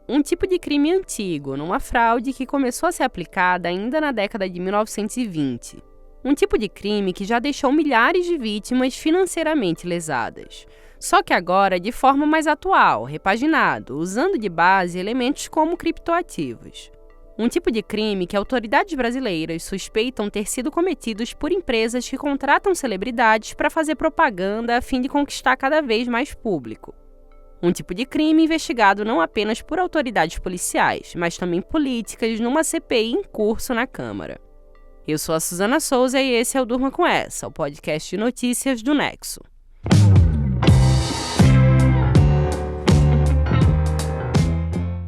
um tipo de crime antigo, numa fraude que começou a ser aplicada ainda na década de 1920. Um tipo de crime que já deixou milhares de vítimas financeiramente lesadas. Só que agora de forma mais atual, repaginado, usando de base elementos como criptoativos. Um tipo de crime que autoridades brasileiras suspeitam ter sido cometidos por empresas que contratam celebridades para fazer propaganda a fim de conquistar cada vez mais público. Um tipo de crime investigado não apenas por autoridades policiais, mas também políticas numa CPI em curso na Câmara. Eu sou a Suzana Souza e esse é o Durma Com Essa, o podcast de notícias do Nexo.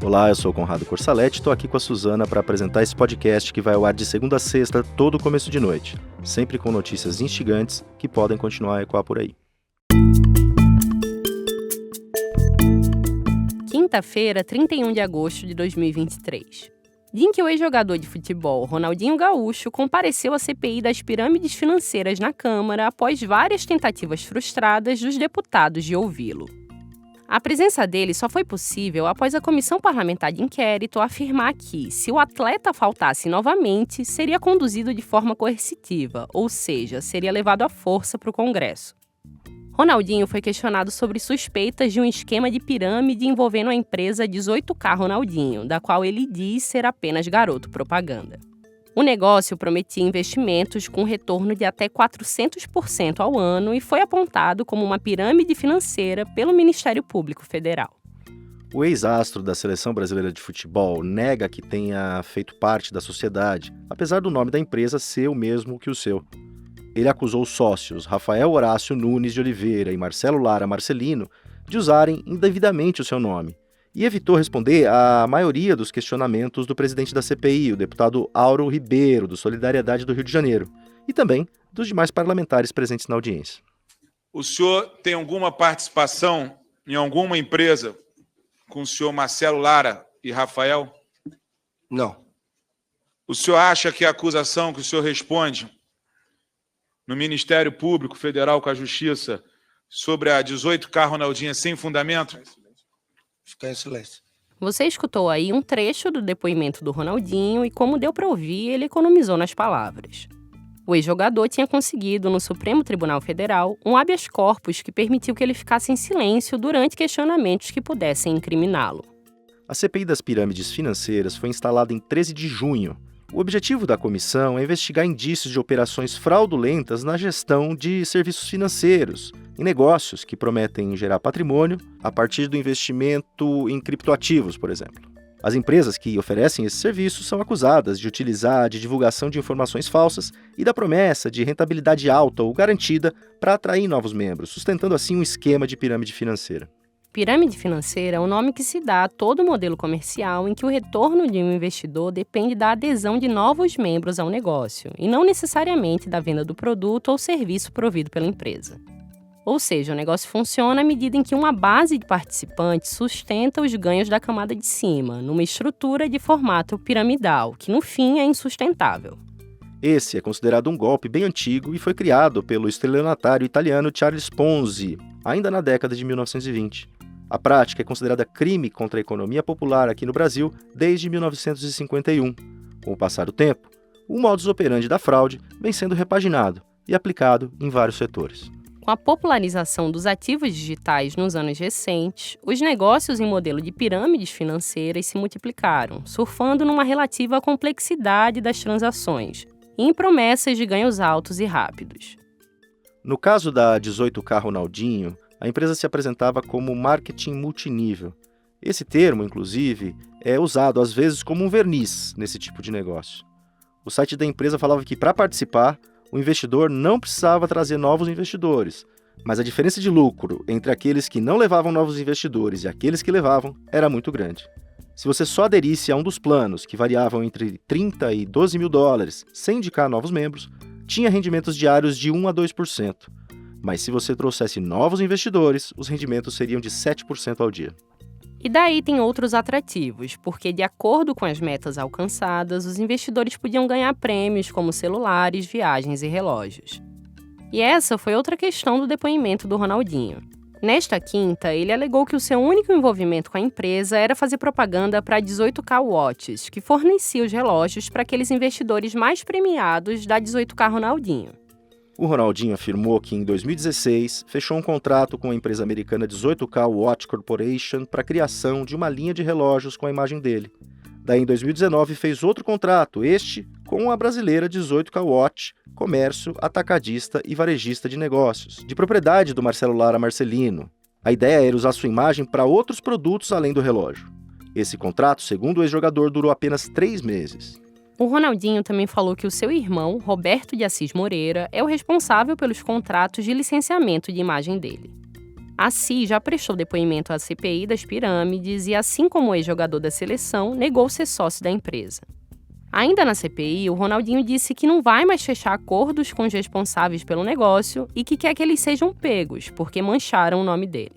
Olá, eu sou o Conrado Corsaletti e estou aqui com a Suzana para apresentar esse podcast que vai ao ar de segunda a sexta, todo começo de noite, sempre com notícias instigantes que podem continuar a ecoar por aí. Quinta-feira, 31 de agosto de 2023. Dia em que o ex-jogador de futebol Ronaldinho Gaúcho compareceu à CPI das pirâmides financeiras na Câmara após várias tentativas frustradas dos deputados de ouvi-lo. A presença dele só foi possível após a Comissão Parlamentar de Inquérito afirmar que, se o atleta faltasse novamente, seria conduzido de forma coercitiva, ou seja, seria levado à força para o Congresso. Ronaldinho foi questionado sobre suspeitas de um esquema de pirâmide envolvendo a empresa 18K Ronaldinho, da qual ele diz ser apenas garoto propaganda. O negócio prometia investimentos com retorno de até 400% ao ano e foi apontado como uma pirâmide financeira pelo Ministério Público Federal. O ex-astro da Seleção Brasileira de Futebol nega que tenha feito parte da sociedade, apesar do nome da empresa ser o mesmo que o seu. Ele acusou os sócios Rafael Horácio Nunes de Oliveira e Marcelo Lara Marcelino de usarem indevidamente o seu nome e evitou responder à maioria dos questionamentos do presidente da CPI, o deputado Auro Ribeiro, do Solidariedade do Rio de Janeiro, e também dos demais parlamentares presentes na audiência. O senhor tem alguma participação em alguma empresa com o senhor Marcelo Lara e Rafael? Não. O senhor acha que a acusação que o senhor responde no Ministério Público Federal com a Justiça sobre a 18K Ronaldinho é sem fundamento? Ficar em silêncio. Você escutou aí um trecho do depoimento do Ronaldinho e, como deu para ouvir, ele economizou nas palavras. O ex-jogador tinha conseguido no Supremo Tribunal Federal um habeas corpus que permitiu que ele ficasse em silêncio durante questionamentos que pudessem incriminá-lo. A CPI das pirâmides financeiras foi instalada em 13 de junho. O objetivo da comissão é investigar indícios de operações fraudulentas na gestão de serviços financeiros, em negócios que prometem gerar patrimônio a partir do investimento em criptoativos, por exemplo. As empresas que oferecem esses serviços são acusadas de utilizar de divulgação de informações falsas e da promessa de rentabilidade alta ou garantida para atrair novos membros, sustentando assim um esquema de pirâmide financeira. Pirâmide financeira é o nome que se dá a todo modelo comercial em que o retorno de um investidor depende da adesão de novos membros ao negócio, e não necessariamente da venda do produto ou serviço provido pela empresa. Ou seja, o negócio funciona à medida em que uma base de participantes sustenta os ganhos da camada de cima, numa estrutura de formato piramidal, que no fim é insustentável. Esse é considerado um golpe bem antigo e foi criado pelo estelionatário italiano Charles Ponzi, ainda na década de 1920. A prática é considerada crime contra a economia popular aqui no Brasil desde 1951. Com o passar do tempo, o modus operandi da fraude vem sendo repaginado e aplicado em vários setores. Com a popularização dos ativos digitais nos anos recentes, os negócios em modelo de pirâmides financeiras se multiplicaram, surfando numa relativa complexidade das transações e em promessas de ganhos altos e rápidos. No caso da 18K Ronaldinho, a empresa se apresentava como marketing multinível. Esse termo, inclusive, é usado às vezes como um verniz nesse tipo de negócio. O site da empresa falava que, para participar, o investidor não precisava trazer novos investidores, mas a diferença de lucro entre aqueles que não levavam novos investidores e aqueles que levavam era muito grande. Se você só aderisse a um dos planos, que variavam entre 30 e 12 mil dólares, sem indicar novos membros, tinha rendimentos diários de 1 a 2%. Mas se você trouxesse novos investidores, os rendimentos seriam de 7% ao dia. E daí tem outros atrativos, porque de acordo com as metas alcançadas, os investidores podiam ganhar prêmios como celulares, viagens e relógios. E essa foi outra questão do depoimento do Ronaldinho. Nesta quinta, ele alegou que o seu único envolvimento com a empresa era fazer propaganda para a 18K Watches, que fornecia os relógios para aqueles investidores mais premiados da 18K Ronaldinho. O Ronaldinho afirmou que, em 2016, fechou um contrato com a empresa americana 18K Watch Corporation para a criação de uma linha de relógios com a imagem dele. Daí, em 2019, fez outro contrato, este com a brasileira 18K Watch, comércio, atacadista e varejista de negócios, de propriedade do Marcelo Lara Marcelino. A ideia era usar sua imagem para outros produtos além do relógio. Esse contrato, segundo o ex-jogador, durou apenas 3 meses. O Ronaldinho também falou que o seu irmão, Roberto de Assis Moreira, é o responsável pelos contratos de licenciamento de imagem dele. Assis já prestou depoimento à CPI das pirâmides e, assim como o ex-jogador da seleção, negou ser sócio da empresa. Ainda na CPI, o Ronaldinho disse que não vai mais fechar acordos com os responsáveis pelo negócio e que quer que eles sejam pegos, porque mancharam o nome dele.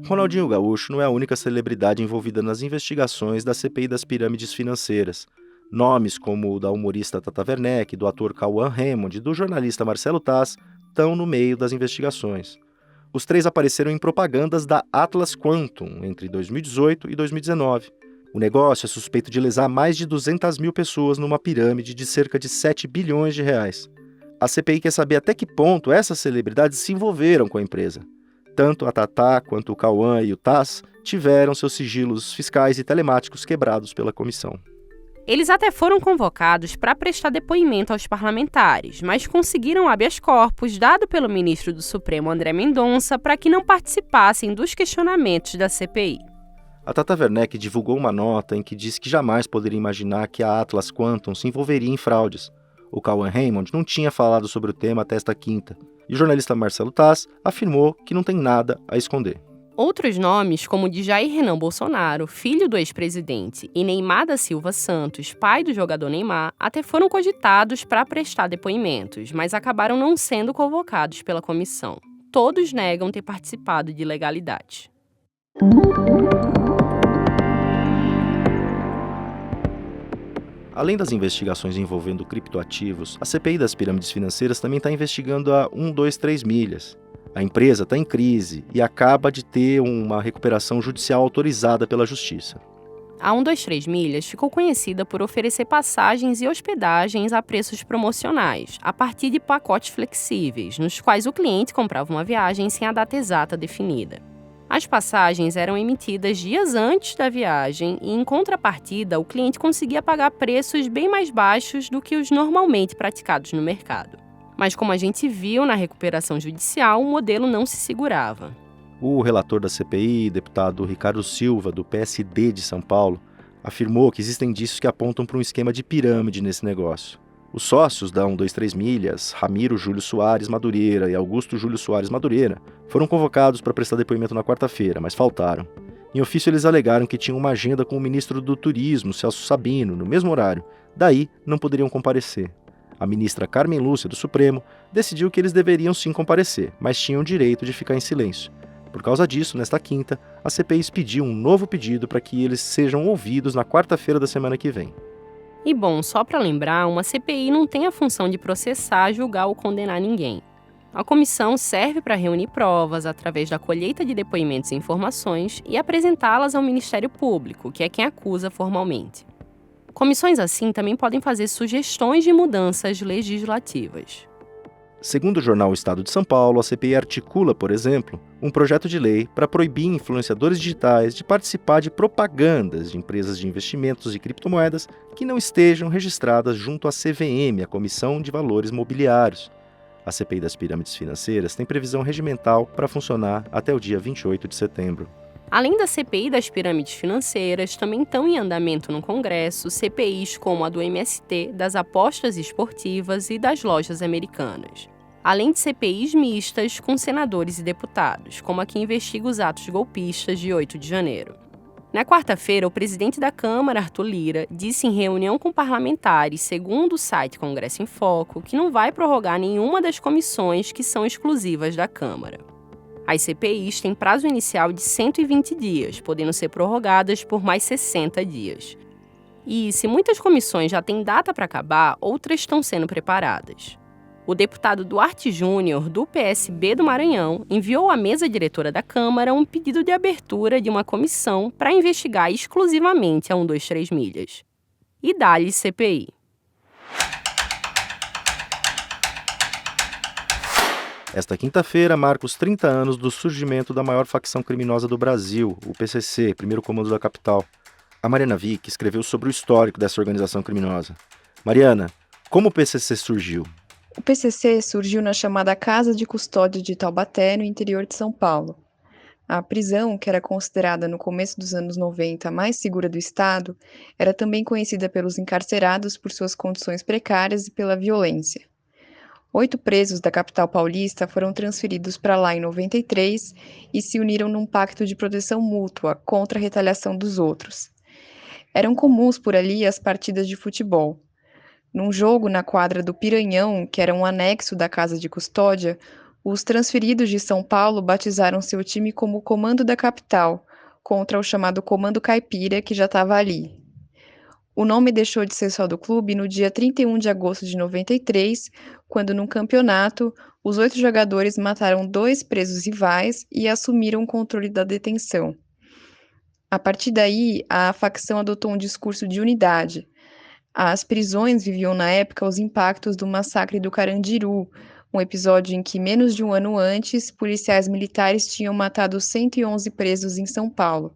Ronaldinho Gaúcho não é a única celebridade envolvida nas investigações da CPI das pirâmides financeiras. Nomes como o da humorista Tata Werneck, do ator Cauã Raymond e do jornalista Marcelo Taz estão no meio das investigações. Os 3 apareceram em propagandas da Atlas Quantum entre 2018 e 2019. O negócio é suspeito de lesar mais de 200 mil pessoas numa pirâmide de cerca de 7 bilhões de reais. A CPI quer saber até que ponto essas celebridades se envolveram com a empresa. Tanto a Tatá quanto o Cauã e o Taz tiveram seus sigilos fiscais e telemáticos quebrados pela comissão. Eles até foram convocados para prestar depoimento aos parlamentares, mas conseguiram habeas corpus dado pelo ministro do Supremo André Mendonça para que não participassem dos questionamentos da CPI. A Tata Werneck divulgou uma nota em que disse que jamais poderia imaginar que a Atlas Quantum se envolveria em fraudes. O Cauã Raymond não tinha falado sobre o tema até esta quinta, e o jornalista Marcelo Taz afirmou que não tem nada a esconder. Outros nomes, como o de Jair Renan Bolsonaro, filho do ex-presidente, e Neymar da Silva Santos, pai do jogador Neymar, até foram cogitados para prestar depoimentos, mas acabaram não sendo convocados pela comissão. Todos negam ter participado de ilegalidade. Além das investigações envolvendo criptoativos, a CPI das pirâmides financeiras também está investigando a 123 Milhas. A empresa está em crise e acaba de ter uma recuperação judicial autorizada pela Justiça. A 123 Milhas ficou conhecida por oferecer passagens e hospedagens a preços promocionais, a partir de pacotes flexíveis, nos quais o cliente comprava uma viagem sem a data exata definida. As passagens eram emitidas dias antes da viagem e, em contrapartida, o cliente conseguia pagar preços bem mais baixos do que os normalmente praticados no mercado. Mas, como a gente viu na recuperação judicial, o modelo não se segurava. O relator da CPI, deputado Ricardo Silva, do PSD de São Paulo, afirmou que existem indícios que apontam para um esquema de pirâmide nesse negócio. Os sócios da 123 Milhas, Ramiro Júlio Soares Madureira e Augusto Júlio Soares Madureira, foram convocados para prestar depoimento na quarta-feira, mas faltaram. Em ofício, eles alegaram que tinham uma agenda com o ministro do Turismo, Celso Sabino, no mesmo horário. Daí, não poderiam comparecer. A ministra Carmen Lúcia, do Supremo, decidiu que eles deveriam sim comparecer, mas tinham o direito de ficar em silêncio. Por causa disso, nesta quinta, a CPI expediu um novo pedido para que eles sejam ouvidos na quarta-feira da semana que vem. E bom, só para lembrar, uma CPI não tem a função de processar, julgar ou condenar ninguém. A comissão serve para reunir provas através da colheita de depoimentos e informações e apresentá-las ao Ministério Público, que é quem acusa formalmente. Comissões assim também podem fazer sugestões de mudanças legislativas. Segundo o jornal Estado de São Paulo, a CPI articula, por exemplo, um projeto de lei para proibir influenciadores digitais de participar de propagandas de empresas de investimentos de criptomoedas que não estejam registradas junto à CVM, a Comissão de Valores Mobiliários. A CPI das pirâmides financeiras tem previsão regimental para funcionar até o dia 28 de setembro. Além da CPI das pirâmides financeiras, também estão em andamento no Congresso CPIs como a do MST, das apostas esportivas e das lojas americanas. Além de CPIs mistas com senadores e deputados, como a que investiga os atos golpistas de 8 de janeiro. Na quarta-feira, o presidente da Câmara, Arthur Lira, disse em reunião com parlamentares, segundo o site Congresso em Foco, que não vai prorrogar nenhuma das comissões que são exclusivas da Câmara. As CPIs têm prazo inicial de 120 dias, podendo ser prorrogadas por mais 60 dias. E se muitas comissões já têm data para acabar, outras estão sendo preparadas. o deputado Duarte Júnior, do PSB do Maranhão, enviou à mesa diretora da Câmara um pedido de abertura de uma comissão para investigar exclusivamente a 123 Milhas. E dá-lhe CPI. Esta quinta-feira marca os 30 anos do surgimento da maior facção criminosa do Brasil, o PCC, primeiro comando da capital. A Mariana Vick escreveu sobre o histórico dessa organização criminosa. Mariana, como o PCC surgiu? O PCC surgiu na chamada Casa de Custódia de Taubaté, no interior de São Paulo. A prisão, que era considerada no começo dos anos 90 a mais segura do estado, era também conhecida pelos encarcerados por suas condições precárias e pela violência. 8 presos da capital paulista foram transferidos para lá em 93 e se uniram num pacto de proteção mútua contra a retaliação dos outros. Eram comuns por ali as partidas de futebol. Num jogo na quadra do Piranhão, que era um anexo da Casa de Custódia, os transferidos de São Paulo batizaram seu time como Comando da Capital, contra o chamado Comando Caipira, que já estava ali. O nome deixou de ser só do clube no dia 31 de agosto de 93, quando, num campeonato, os 8 jogadores mataram 2 presos rivais e assumiram o controle da detenção. A partir daí, a facção adotou um discurso de unidade. As prisões viviam na época os impactos do massacre do Carandiru, um episódio em que, menos de um ano antes, policiais militares tinham matado 111 presos em São Paulo.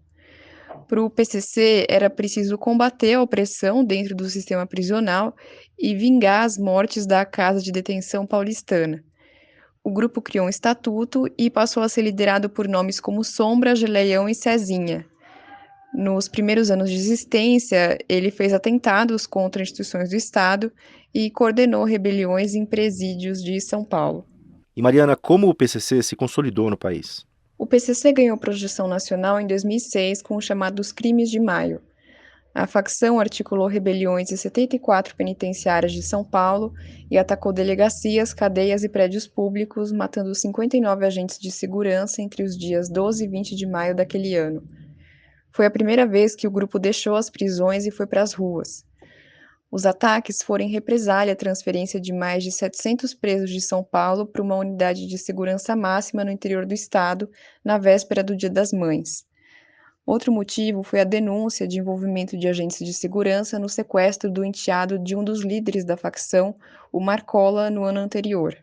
Para o PCC, era preciso combater a opressão dentro do sistema prisional e vingar as mortes da Casa de Detenção paulistana. O grupo criou um estatuto e passou a ser liderado por nomes como Sombra, Geleião e Cezinha. Nos primeiros anos de existência, ele fez atentados contra instituições do Estado e coordenou rebeliões em presídios de São Paulo. E Mariana, como o PCC se consolidou no país? O PCC ganhou projeção nacional em 2006 com os chamados Crimes de Maio. A facção articulou rebeliões em 74 penitenciárias de São Paulo e atacou delegacias, cadeias e prédios públicos, matando 59 agentes de segurança entre os dias 12 e 20 de maio daquele ano. Foi a primeira vez que o grupo deixou as prisões e foi para as ruas. Os ataques foram em represália à transferência de mais de 700 presos de São Paulo para uma unidade de segurança máxima no interior do estado, na véspera do Dia das Mães. Outro motivo foi a denúncia de envolvimento de agentes de segurança no sequestro do enteado de um dos líderes da facção, o Marcola, no ano anterior.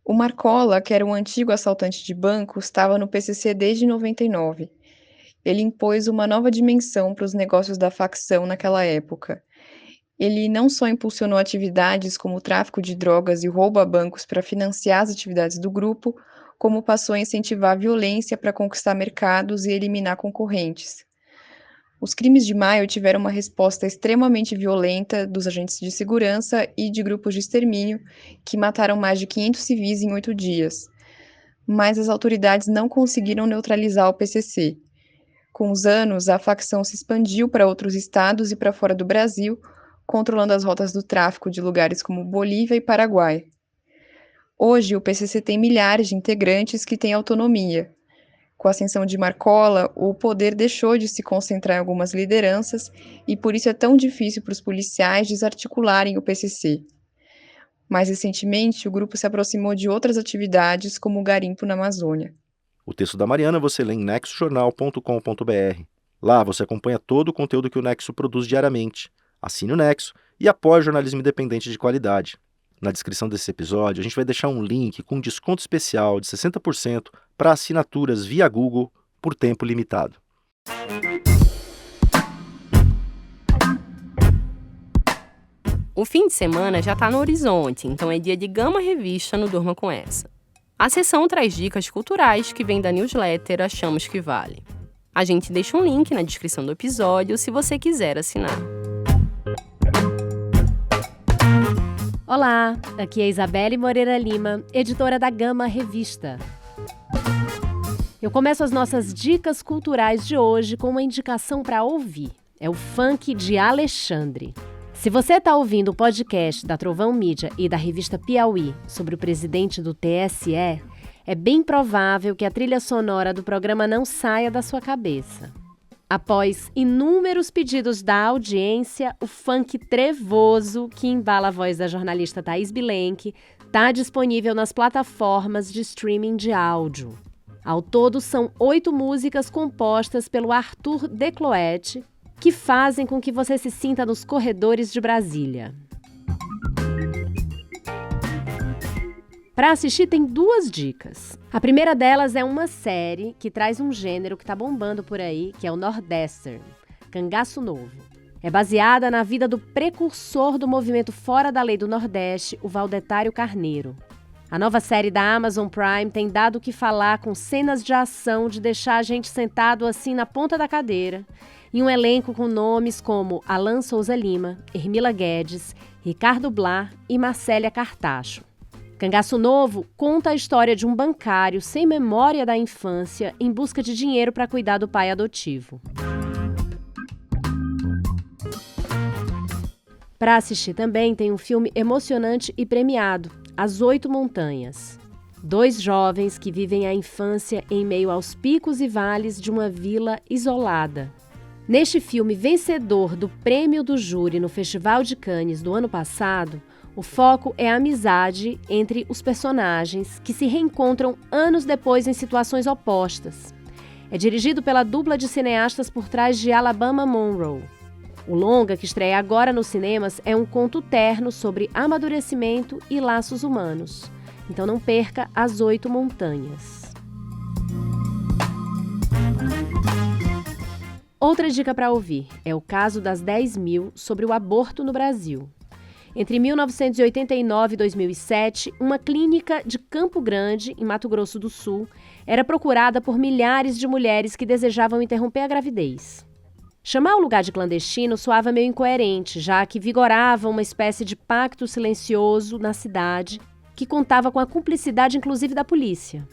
O Marcola, que era um antigo assaltante de banco, estava no PCC desde 99. Ele impôs uma nova dimensão para os negócios da facção naquela época. Ele não só impulsionou atividades como o tráfico de drogas e roubo a bancos para financiar as atividades do grupo, como passou a incentivar a violência para conquistar mercados e eliminar concorrentes. Os crimes de maio tiveram uma resposta extremamente violenta dos agentes de segurança e de grupos de extermínio, que mataram mais de 500 civis em 8 dias. Mas as autoridades não conseguiram neutralizar o PCC. Com os anos, a facção se expandiu para outros estados e para fora do Brasil, controlando as rotas do tráfico de lugares como Bolívia e Paraguai. Hoje, o PCC tem milhares de integrantes que têm autonomia. Com a ascensão de Marcola, o poder deixou de se concentrar em algumas lideranças e por isso é tão difícil para os policiais desarticularem o PCC. Mais recentemente, o grupo se aproximou de outras atividades, como o garimpo na Amazônia. O texto da Mariana você lê em nexojornal.com.br. Lá você acompanha todo o conteúdo que o Nexo produz diariamente. Assine o Nexo e apoie o jornalismo independente de qualidade. Na descrição desse episódio, a gente vai deixar um link com um desconto especial de 60% para assinaturas via Google por tempo limitado. O fim de semana já está no horizonte, então é dia de Gama Revista no Durma Com Essa. A seção traz dicas culturais que vem da newsletter Achamos que Vale. A gente deixa um link na descrição do episódio se você quiser assinar. Olá, aqui é Isabelle Moreira Lima, editora da Gama Revista. Eu começo as nossas dicas culturais de hoje com uma indicação para ouvir. É o funk de Alexandre. Se você está ouvindo o podcast da Trovão Mídia e da revista Piauí sobre o presidente do TSE, é bem provável que a trilha sonora do programa não saia da sua cabeça. Após inúmeros pedidos da audiência, o funk trevoso, que embala a voz da jornalista Thaís Bilenque, está disponível nas plataformas de streaming de áudio. Ao todo, são 8 músicas compostas pelo Arthur Decloete, que fazem com que você se sinta nos corredores de Brasília. Para assistir, tem 2 dicas. A primeira delas é uma série que traz um gênero que está bombando por aí, que é o Nordestern, Cangaço Novo. É baseada na vida do precursor do movimento Fora da Lei do Nordeste, o Valdetário Carneiro. A nova série da Amazon Prime tem dado o que falar, com cenas de ação de deixar a gente sentado assim na ponta da cadeira, e um elenco com nomes como Alan Souza Lima, Hermila Guedes, Ricardo Blar e Marcélia Cartacho. Cangaço Novo conta a história de um bancário sem memória da infância em busca de dinheiro para cuidar do pai adotivo. Para assistir também tem um filme emocionante e premiado, As 8 Montanhas. 2 jovens que vivem a infância em meio aos picos e vales de uma vila isolada. Neste filme vencedor do Prêmio do Júri no Festival de Cannes do ano passado, o foco é a amizade entre os personagens que se reencontram anos depois em situações opostas. É dirigido pela dupla de cineastas por trás de Alabama Monroe. O longa, que estreia agora nos cinemas, é um conto terno sobre amadurecimento e laços humanos. Então não perca As 8 Montanhas. Outra dica para ouvir é o caso das 10.000 sobre o aborto no Brasil. Entre 1989 e 2007, uma clínica de Campo Grande, em Mato Grosso do Sul, era procurada por milhares de mulheres que desejavam interromper a gravidez. Chamar o lugar de clandestino soava meio incoerente, já que vigorava uma espécie de pacto silencioso na cidade, que contava com a cumplicidade inclusive da polícia.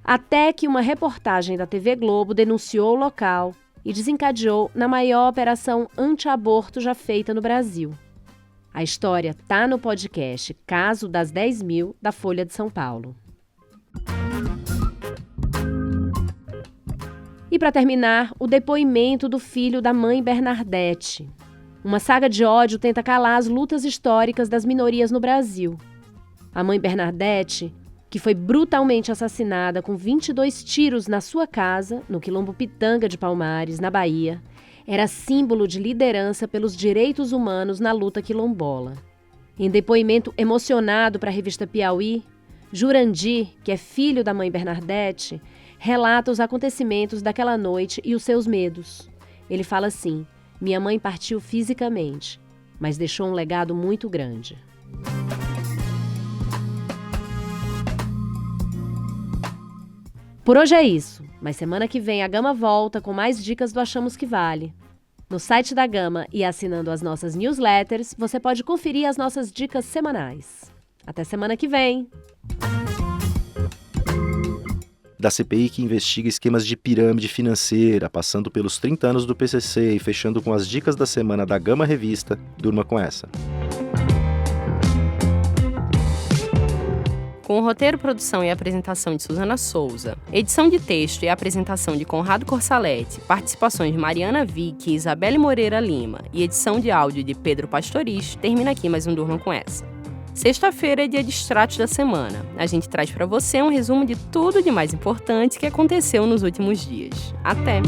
Até que uma reportagem da TV Globo denunciou o local e desencadeou na maior operação anti-aborto já feita no Brasil. A história tá no podcast Caso das 10.000, da Folha de São Paulo. E para terminar, o depoimento do filho da mãe Bernadette. Uma saga de ódio tenta calar as lutas históricas das minorias no Brasil. A mãe Bernadette, que foi brutalmente assassinada com 22 tiros na sua casa, no Quilombo Pitanga de Palmares, na Bahia, era símbolo de liderança pelos direitos humanos na luta quilombola. Em depoimento emocionado para a revista Piauí, Jurandir, que é filho da mãe Bernadette, relata os acontecimentos daquela noite e os seus medos. Ele fala assim: minha mãe partiu fisicamente, mas deixou um legado muito grande. Por hoje é isso, mas semana que vem a Gama volta com mais dicas do Achamos que Vale. No site da Gama e assinando as nossas newsletters, você pode conferir as nossas dicas semanais. Até semana que vem! Da CPI que investiga esquemas de pirâmide financeira, passando pelos 30 anos do PCC e fechando com as dicas da semana da Gama Revista, durma com essa. Com o roteiro, produção e apresentação de Suzana Souza, edição de texto e apresentação de Conrado Corsalete, participações de Mariana Vick e Isabelle Moreira Lima e edição de áudio de Pedro Pastoriz, termina aqui mais um Durma com essa. Sexta-feira é dia de extratos da semana. A gente traz para você um resumo de tudo de mais importante que aconteceu nos últimos dias. Até!